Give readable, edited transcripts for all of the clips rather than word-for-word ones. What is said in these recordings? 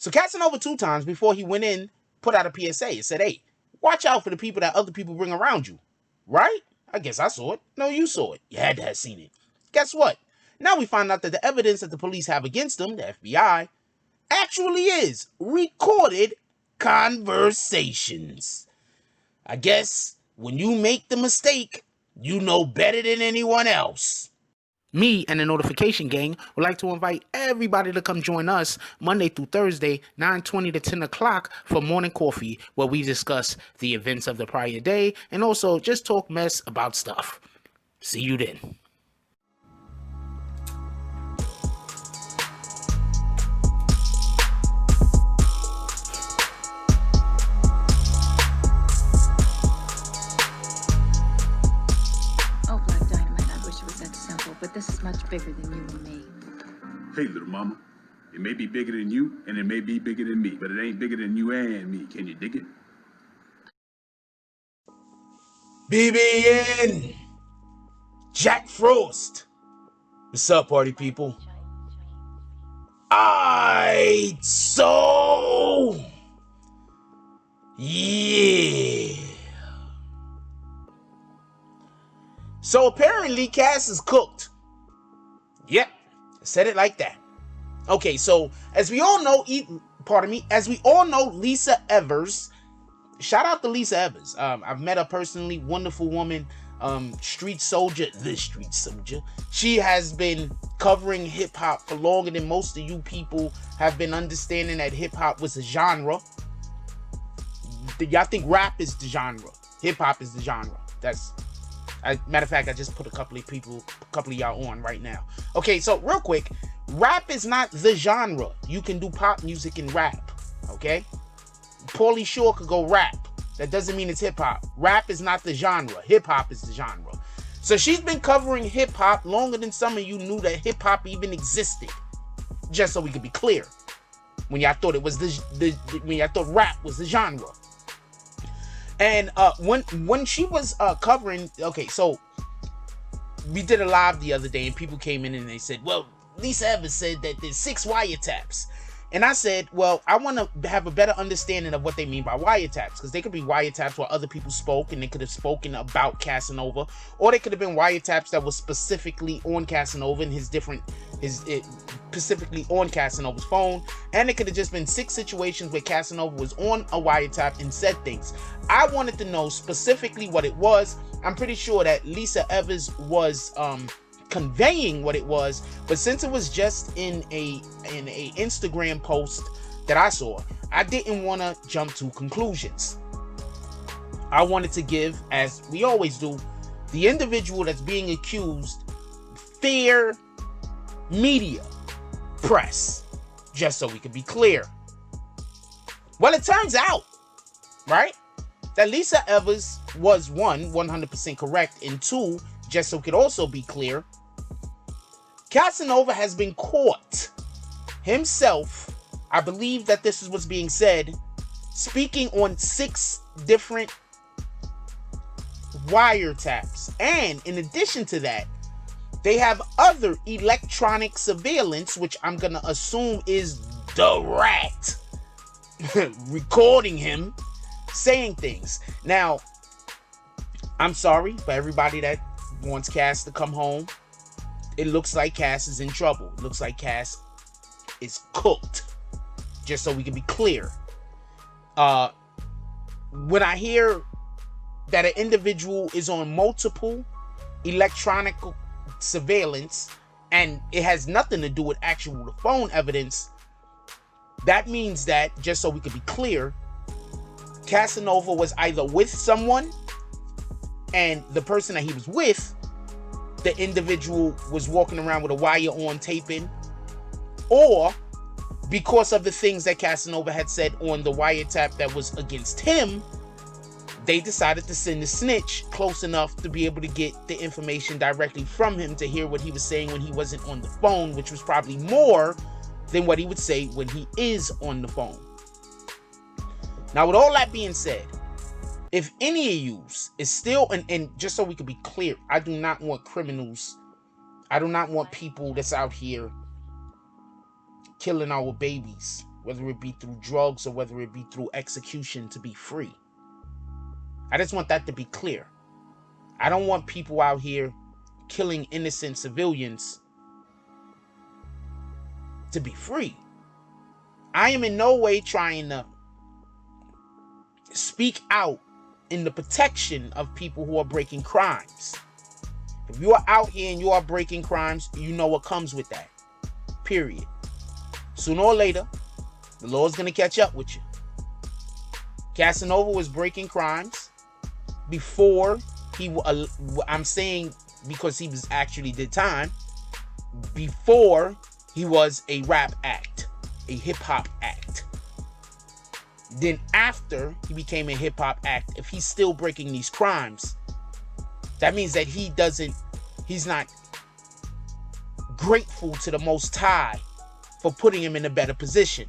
So Casanova 2 times before he went in put out a PSA. It said, hey, watch out for the people that other people bring around you. Right? I guess I saw it. No, you saw it. You had to have seen it. Guess what? Now we find out that the evidence that the police have against them, the FBI, actually is recorded conversations. I guess when you make the mistake, you know better than anyone else. Me and the Notification Gang would like to invite everybody to come join us Monday through Thursday, 9:20 to 10 o'clock for morning coffee, where we discuss the events of the prior day and also just talk mess about stuff. See you then. But this is much bigger than you and me. Hey, little mama. It may be bigger than you, and it may be bigger than me, but it ain't bigger than you and me. Can you dig it? BBN! Jack Frost! What's up, party people? Yeah! So apparently Cass is cooked. Yep, I said it like that. Okay, so as we all know, Lisa Evers. Shout out to Lisa Evers. I've met her personally. Wonderful woman. The street soldier. She has been covering hip hop for longer than most of you people have been understanding that hip hop was a genre. Y'all think rap is the genre. Hip hop is the genre. Matter of fact, I just put a couple of y'all on right now. Okay, so real quick, rap is not the genre. You can do pop music and rap, okay? Pauly Shore could go rap. That doesn't mean it's hip-hop. Rap is not the genre. Hip-hop is the genre. So she's been covering hip-hop longer than some of you knew that hip-hop even existed. Just so we could be clear. When y'all thought it was when y'all thought rap was the genre. And when she was covering, okay, so we did a live the other day and people came in and they said, well, Lisa Evers said that there's 6 wiretaps. And I said, well, I want to have a better understanding of what they mean by wiretaps, because they could be wiretaps where other people spoke and they could have spoken about Casanova, or they could have been wiretaps that was specifically on Casanova and specifically on Casanova's phone, and it could have just been 6 situations where Casanova was on a wiretap and said things. I wanted to know specifically what it was. I'm pretty sure that Lisa Evers was conveying what it was, but since it was just in a Instagram post that I saw, I didn't want to jump to conclusions. I wanted to give, as we always do, the individual that's being accused fair media press, just so we can be clear. Well, it turns out, right, that Lisa Evers was 1, 100% correct, and 2, just so we could also be clear, Casanova has been caught himself, I believe that this is what's being said, speaking on 6 different wiretaps. And in addition to that, they have other electronic surveillance, which I'm going to assume is the rat recording him saying things. Now, I'm sorry for everybody that wants Cass to come home. It looks like Cass is in trouble. It looks like Cass is cooked. Just so we can be clear. When I hear that an individual is on multiple electronic surveillance and it has nothing to do with actual phone evidence, that means that, just so we can be clear, Casanova was either with someone and the person that he was with, the individual was walking around with a wire on taping, or because of the things that Casanova had said on the wiretap that was against him, they decided to send a snitch close enough to be able to get the information directly from him to hear what he was saying when he wasn't on the phone, which was probably more than what he would say when he is on the phone. Now, with all that being said, if any of you is still, and just so we can be clear, I do not want criminals, I do not want people that's out here killing our babies whether it be through drugs or whether it be through execution, to be free. I just want that to be clear. I don't want people out here killing innocent civilians to be free. I am in no way trying to speak out in the protection of people who are breaking crimes. If you are out here and you are breaking crimes, you know what comes with that. Period. Sooner or later, the law is going to catch up with you. Casanova was breaking crimes before I'm saying because he was actually did time, before he was a rap act, a hip hop act. Then after he became a hip hop act, if he's still breaking these crimes, that means that he's not grateful to the Most High for putting him in a better position.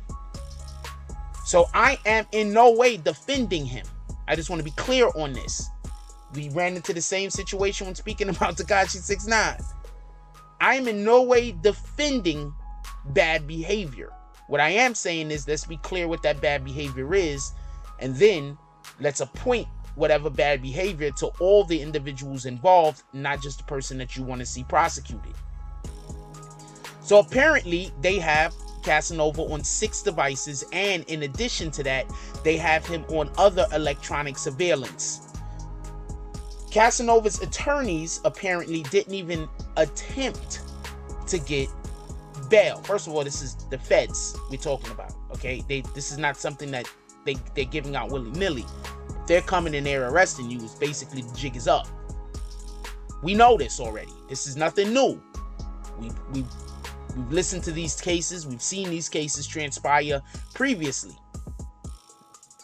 So I am in no way defending him. I just want to be clear on this. We ran into the same situation when speaking about Tekashi 6ix9ine. I am in no way defending bad behavior. What I am saying is, let's be clear what that bad behavior is, and then let's appoint whatever bad behavior to all the individuals involved, not just the person that you want to see prosecuted. So apparently they have Casanova on 6 devices, and in addition to that, they have him on other electronic surveillance. Casanova's attorneys apparently didn't even attempt to get bail. First of all, this is the feds we're talking about, okay? This is not something that they're giving out willy-nilly. If they're coming and they're arresting you, it's basically the jig is up. We know this already. This is nothing new. We've listened to these cases. We've seen these cases transpire previously.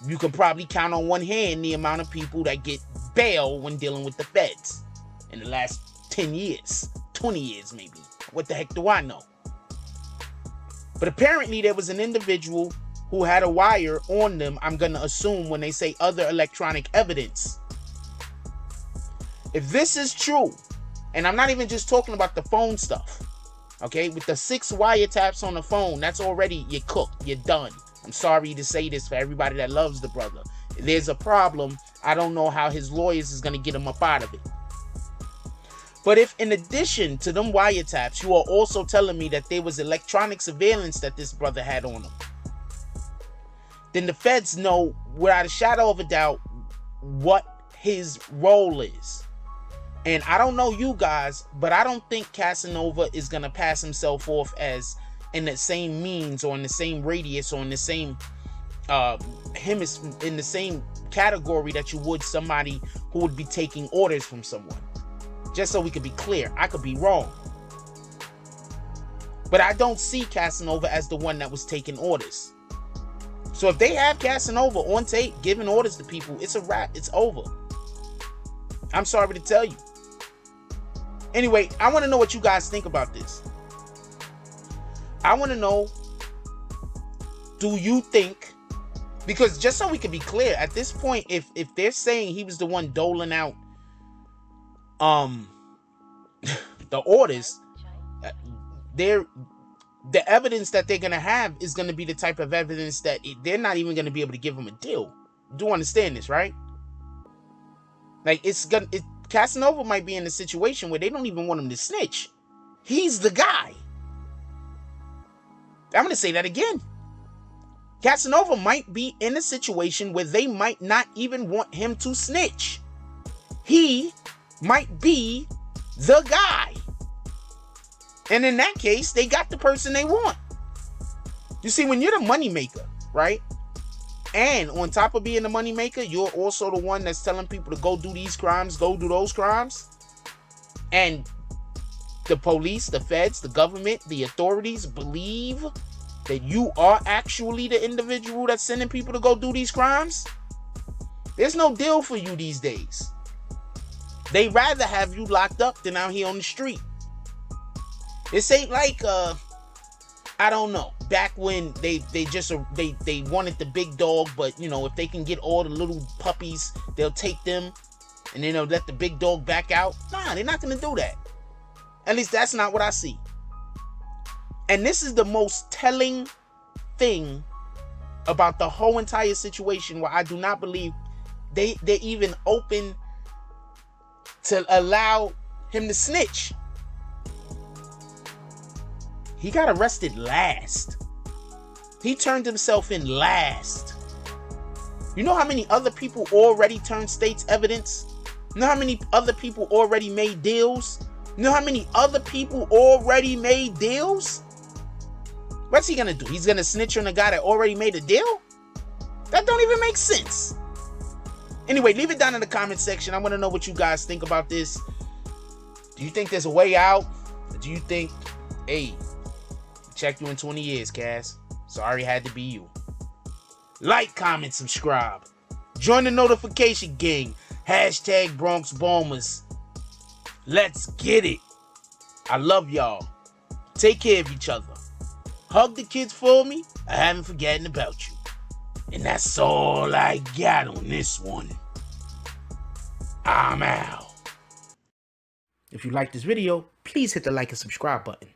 You can probably count on one hand the amount of people that get bail when dealing with the feds in the last 10 years, 20 years maybe. What the heck do I know? But apparently there was an individual who had a wire on them, I'm going to assume, when they say other electronic evidence. If this is true, and I'm not even just talking about the phone stuff, okay? With the 6 wiretaps on the phone, that's already, you're cooked, you're done. I'm sorry to say this for everybody that loves the brother. If there's a problem, I don't know how his lawyers is going to get him up out of it. But if in addition to them wiretaps, you are also telling me that there was electronic surveillance that this brother had on him, then the feds know without a shadow of a doubt what his role is. And I don't know you guys, but I don't think Casanova is going to pass himself off as in the same means or in the same radius or in the same in the same category that you would somebody who would be taking orders from someone. Just so we could be clear, I could be wrong. But I don't see Casanova as the one that was taking orders. So if they have Casanova on tape giving orders to people, it's a wrap. It's over. I'm sorry to tell you. Anyway, I want to know what you guys think about this. I want to know, do you think, because just so we can be clear, at this point, if they're saying he was the one doling out the orders, the evidence that they're going to have is going to be the type of evidence that they're not even going to be able to give him a deal. You do understand this, right? Like, Casanova might be in a situation where they don't even want him to snitch. He's the guy. I'm going to say that again. Casanova might be in a situation where they might not even want him to snitch. He might be the guy. And in that case, they got the person they want. You see, when you're the moneymaker, right? And on top of being the moneymaker, you're also the one that's telling people to go do these crimes, go do those crimes. And the police, the feds, the government, the authorities believe that you are actually the individual that's sending people to go do these crimes. There's no deal for you these days. They rather have you locked up than out here on the street. This ain't like I don't know, back when they wanted the big dog, but you know, if they can get all the little puppies, they'll take them and then they'll let the big dog back out. Nah, they're not gonna do that. At least that's not what I see. And this is the most telling thing about the whole entire situation, where I do not believe they're even open to allow him to snitch. He got arrested last. He turned himself in last. You know how many other people already turned state's evidence? You know how many other people already made deals? You know how many other people already made deals? What's he gonna do? He's gonna snitch on a guy that already made a deal? That don't even make sense. Anyway, leave it down in the comment section. I want to know what you guys think about this. Do you think there's a way out? Or do you think, hey, check you in 20 years, Cass? Sorry, had to be you. Like, comment, subscribe. Join the notification gang. Hashtag Bronx Bombers. Let's get it. I love y'all. Take care of each other. Hug the kids for me. I haven't forgotten about you. And that's all I got on this one. I'm out. If you like this video, please hit the like and subscribe button.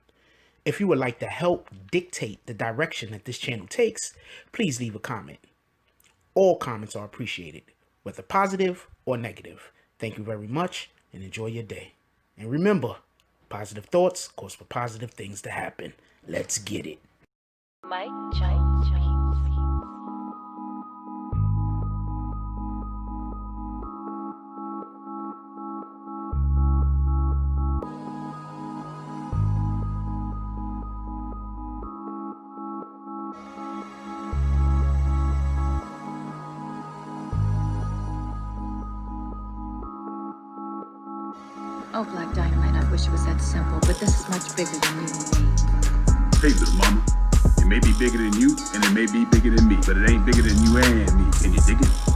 If you would like to help dictate the direction that this channel takes, please leave a comment. All comments are appreciated, whether positive or negative. Thank you very much and enjoy your day. And remember, positive thoughts cause for positive things to happen. Let's get it. Mike, Oh, Black Dynamite, I wish it was that simple, but this is much bigger than you and me. Hey, little mama, it may be bigger than you, and it may be bigger than me, but it ain't bigger than you and me. Can you dig it?